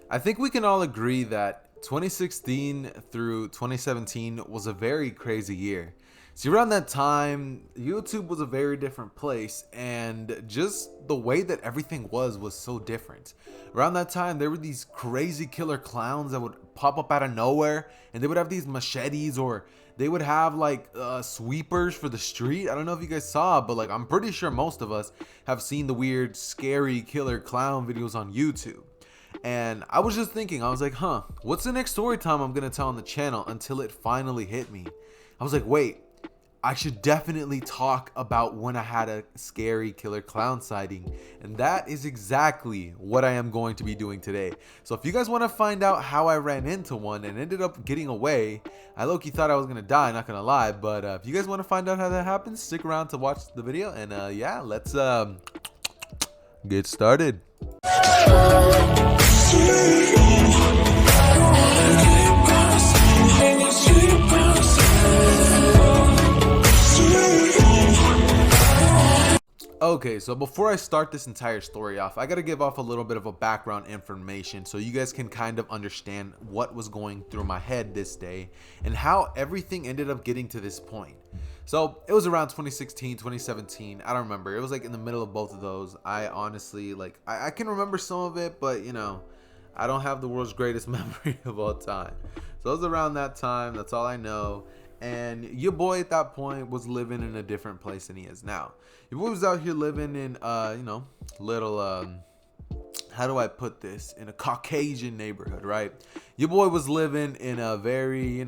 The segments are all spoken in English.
I think we can all agree that 2016 through 2017 was a very crazy year. See, around that time, YouTube was a very different place, and just the way that everything was so different. Around that time, there were these crazy killer clowns that would pop up out of nowhere, and they would have these machetes, or they would have like sweepers for the street. I don't know if you guys saw, but like I'm pretty sure most of us have seen the weird, scary killer clown videos on YouTube. And I was just thinking, I was like, what's the next story time I'm gonna tell on the channel, until it finally hit me. I was like, wait, I should definitely talk about when I had a scary killer clown sighting. And that is exactly what I am going to be doing today. So if you guys want to find out how I ran into one and ended up getting away, I low-key thought I was gonna die, not gonna lie. But if you guys want to find out how that happens, stick around to watch the video. And yeah, let's get started. Okay, so before I start this entire story off, I gotta give off a little bit of a background information so you guys can kind of understand what was going through my head this day and how everything ended up getting to this point. So it was around 2016, 2017. I don't remember. It was like in the middle of both of those. I honestly, like, I can remember some of it, but you know, I don't have the world's greatest memory of all time. So it was around that time. That's all I know. And your boy at that point was living in a different place than he is now. Your boy was out here living in, little, how do I put this? In a Caucasian neighborhood, right? Your boy was living in a very,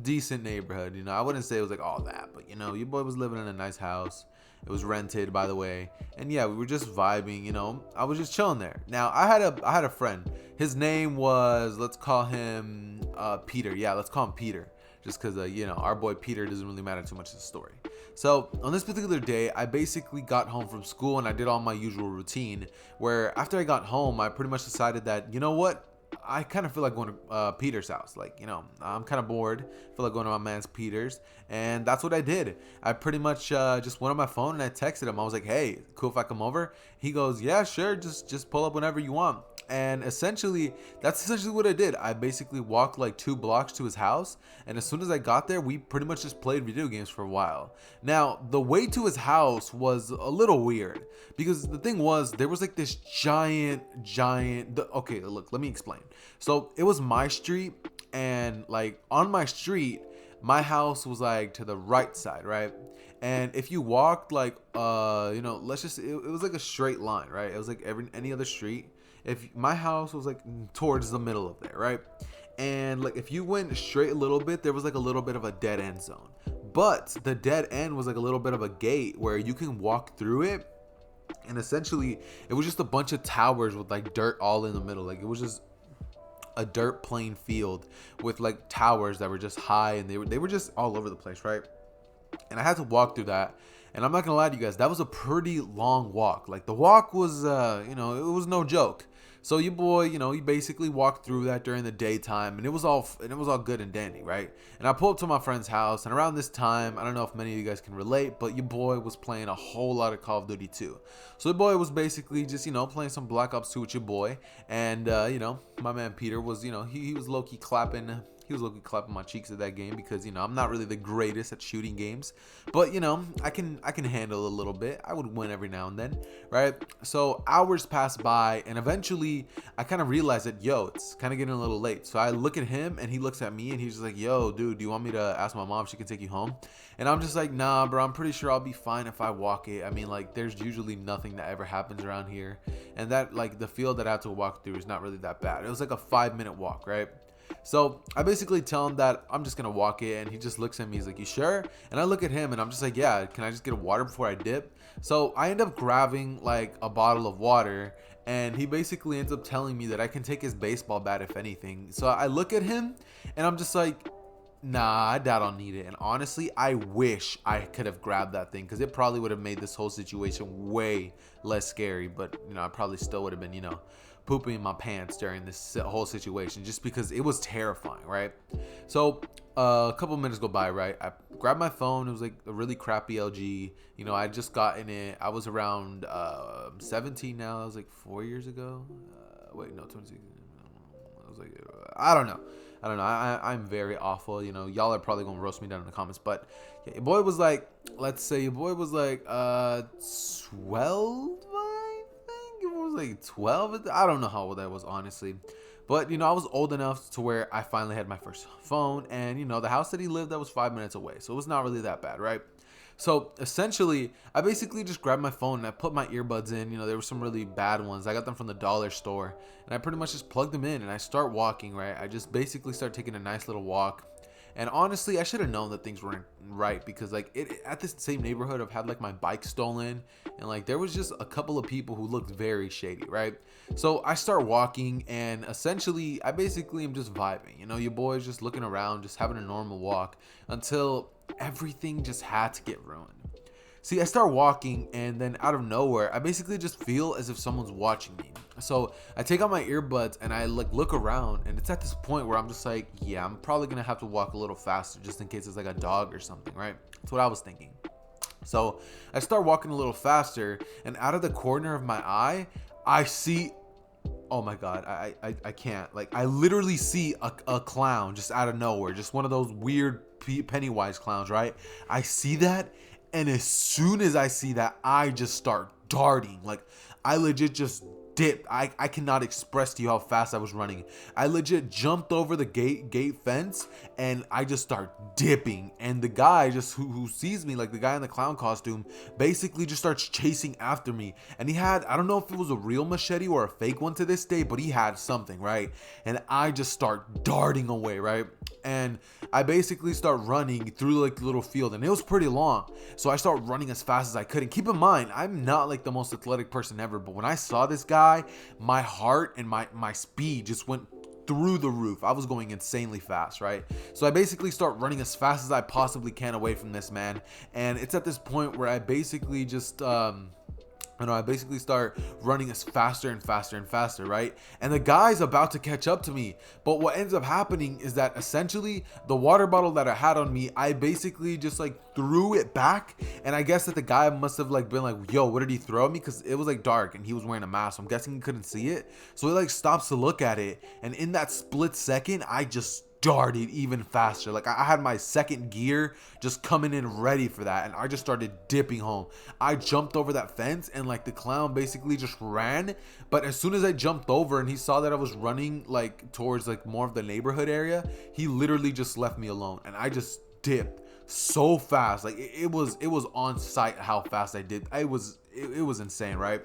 decent neighborhood. I wouldn't say it was like all that, but your boy was living in a nice house. It was rented, by the way. And yeah, we were just vibing, I was just chilling there. Now, I had a friend. His name was, let's call him Peter. Yeah, let's call him Peter. Just because, our boy Peter doesn't really matter too much to the story. So on this particular day, I basically got home from school and I did all my usual routine, where after I got home, I pretty much decided that, you know what? I kind of feel like going to Peter's house. Like, I'm kind of bored. Feel like going to my man's Peter's. And that's what I did. I pretty much just went on my phone and I texted him. I was like, hey, cool if I come over? He goes, yeah, sure. Just pull up whenever you want. And essentially, that's essentially what I did. I basically walked like 2 blocks to his house. And as soon as I got there, we pretty much just played video games for a while. Now, the way to his house was a little weird. Because the thing was, there was like this giant, okay, look, let me explain. So it was my street. And like on my street, my house was like to the right side, right? And if you walked like, let's just, it was like a straight line, right? It was like any other street. If my house was like towards the middle of there, right? And like if you went straight a little bit, there was like a little bit of a dead end zone. But the dead end was like a little bit of a gate where you can walk through it. And essentially, it was just a bunch of towers with like dirt all in the middle. Like it was just a dirt plain field with like towers that were just high, and they were just all over the place, right? And I had to walk through that. And I'm not gonna lie to you guys, that was a pretty long walk. Like the walk was, it was no joke. So your boy, he basically walked through that during the daytime, and it was all good and dandy, right? And I pulled up to my friend's house, and around this time, I don't know if many of you guys can relate, but your boy was playing a whole lot of Call of Duty 2. So your boy was basically just, playing some Black Ops 2 with your boy, and my man Peter was, he was low-key clapping. He was looking clapping my cheeks at that game because I'm not really the greatest at shooting games, but I can handle a little bit. I would win every now and then, right? So hours pass by, and eventually I kind of realized that it's kind of getting a little late. So I look at him and he looks at me and he's just like, yo, dude, do you want me to ask my mom if she can take you home? And I'm just like, nah, bro, I'm pretty sure I'll be fine if I walk it. I mean, like, there's usually nothing that ever happens around here, and that like the field that I have to walk through is not really that bad. It was like a 5-minute walk, right? So I basically tell him that I'm just gonna walk it, and he just looks at me. He's like, you sure? And I look at him and I'm just like, yeah, can I just get a water before I dip? So I end up grabbing like a bottle of water, and he basically ends up telling me that I can take his baseball bat if anything. So I look at him and I'm just like, nah, I doubt I'll need it. And honestly, I wish I could have grabbed that thing, because it probably would have made this whole situation way less scary. But I probably still would have been pooping in my pants during this whole situation, just because it was terrifying, right? So a couple minutes go by, right? I grabbed my phone. It was like a really crappy LG. I just got in it. I was around 17 now. That was like 4 years ago. Wait, no, 26. I was like, I don't know. I'm very awful. You know, y'all are probably gonna roast me down in the comments. But yeah, your boy was like, let's say your boy was like 12. I think it was like 12. I don't know how old I was, honestly. But, you know, I was old enough to where I finally had my first phone. And, you know, the house that he lived at was 5 minutes away. So it was not really that bad, right? So essentially, I basically just grabbed my phone and I put my earbuds in. You know, there were some really bad ones. I got them from the dollar store. And I pretty much just plugged them in and I start walking, right? I just basically start taking a nice little walk. And honestly, I should have known that things weren't right because like it at this same neighborhood I've had like my bike stolen and like there was just a couple of people who looked very shady, right? So I start walking and essentially I basically am just vibing. You know, your boy's just looking around, just having a normal walk until everything just had to get ruined. See, I start walking and then out of nowhere, I basically just feel as if someone's watching me. So I take out my earbuds and I like look around and it's at this point where I'm just like, yeah, I'm probably gonna have to walk a little faster just in case it's like a dog or something, right? That's what I was thinking. So I start walking a little faster and out of the corner of my eye, I see, oh my God, I can't. Like I literally see a clown just out of nowhere, just one of those weird Pennywise clowns, right? I see that. And as soon as I see that, I just start darting. Like, I legit just dipped. I cannot express to you how fast I was running. I legit jumped over the gate fence and I just start dipping. And the guy just who sees me, like the guy in the clown costume, basically just starts chasing after me. And he had, I don't know if it was a real machete or a fake one to this day, but he had something, right? And I just start darting away, right? And I basically start running through like the little field and it was pretty long. So I start running as fast as I could. And keep in mind, I'm not like the most athletic person ever, but when I saw this guy, my heart and my speed just went through the roof. I was going insanely fast, right? So I basically start running as fast as I possibly can away from this man. And it's at this point where I basically just I basically start running as faster and faster and faster, right? And the guy's about to catch up to me. But what ends up happening is that essentially the water bottle that I had on me, I basically just like threw it back. And I guess that the guy must have like been like, yo, what did he throw at me? Because it was like dark and he was wearing a mask. So I'm guessing he couldn't see it. So he like stops to look at it. And in that split second, I just darted even faster. Like I had my second gear just coming in ready for that, and I just started dipping home. I jumped over that fence and like the clown basically just ran, but as soon as I jumped over and he saw that I was running like towards like more of the neighborhood area, he literally just left me alone and I just dipped so fast. Like it was on sight how fast I did. It was insane, right?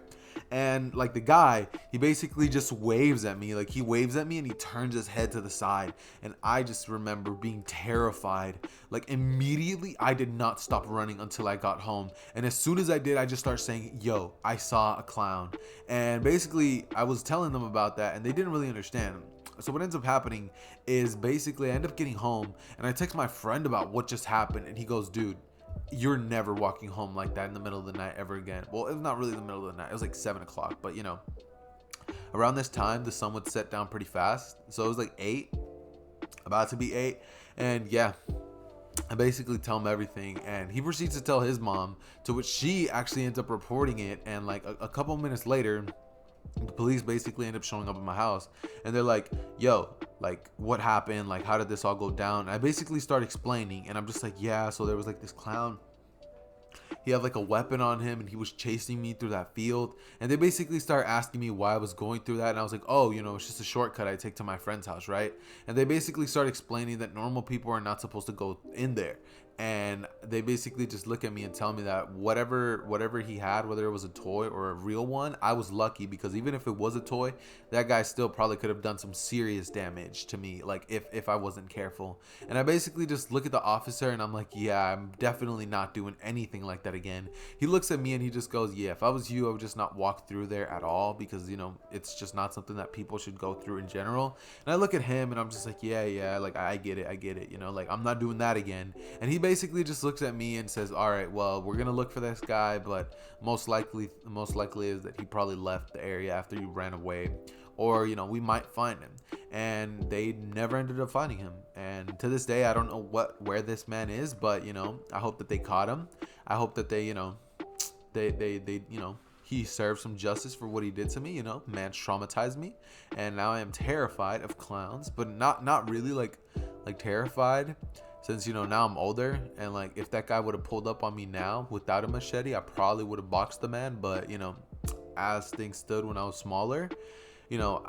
And like the guy, he basically just waves at me. Like he waves at me and he turns his head to the side. And I just remember being terrified. Like immediately, I did not stop running until I got home. And as soon as I did, I just started saying, yo, I saw a clown. And basically, I was telling them about that and they didn't really understand. So what ends up happening is basically I end up getting home and I text my friend about what just happened. And he goes, dude, you're never walking home like that in the middle of the night ever again. Well, it was not really the middle of the night. It was like 7 o'clock. But, you know, around this time, the sun would set down pretty fast. So it was like 8, about to be 8. And, yeah, I basically tell him everything. And he proceeds to tell his mom, to which she actually ends up reporting it. And, like, a couple minutes later, the police basically end up showing up at my house and they're like, yo, like what happened? Like how did this all go down? I basically start explaining and I'm just like, yeah, so there was like this clown. He had like a weapon on him and he was chasing me through that field. And they basically start asking me why I was going through that. And I was like, oh, you know, it's just a shortcut I take to my friend's house, right? And they basically start explaining that normal people are not supposed to go in there. And they basically just look at me and tell me that whatever he had, whether it was a toy or a real one, I was lucky because even if it was a toy, that guy still probably could have done some serious damage to me, like if I wasn't careful. And I basically just look at the officer and I'm like, yeah, I'm definitely not doing anything like that again. He looks at me and he just goes, yeah, if I was you, I would just not walk through there at all because, you know, it's just not something that people should go through in general. And I look at him and I'm just like, yeah, like I get it, you know, like I'm not doing that again. And he basically just looks at me and says, all right, well, we're gonna look for this guy, but most likely is that he probably left the area after you ran away, or, you know, we might find him. And they never ended up finding him, and to this day I don't know where this man is, but, you know, I hope that they caught him. I hope that they, you know, they you know, he served some justice for what he did to me. You know, man traumatized me, and now I am terrified of clowns, but not really like terrified, since you know now I'm older, and like if that guy would have pulled up on me now without a machete, I probably would have boxed the man. But you know, as things stood when I was smaller, you know,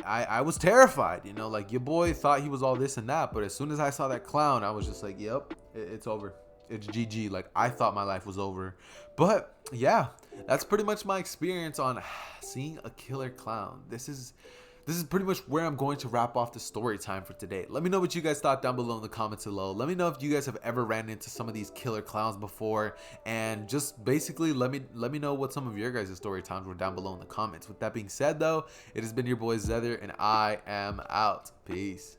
I was terrified. You know, like your boy thought he was all this and that, but as soon as I saw that clown, I was just like, yep, it's over. It's GG. Like I thought my life was over. But yeah, that's pretty much my experience on seeing a killer clown. This is pretty much where I'm going to wrap off the story time for today. Let me know what you guys thought down below in the comments below. Let me know if you guys have ever ran into some of these killer clowns before, and just basically let me know what some of your guys' story times were down below in the comments. With that being said though, it has been your boy Xehther, and I am out. Peace.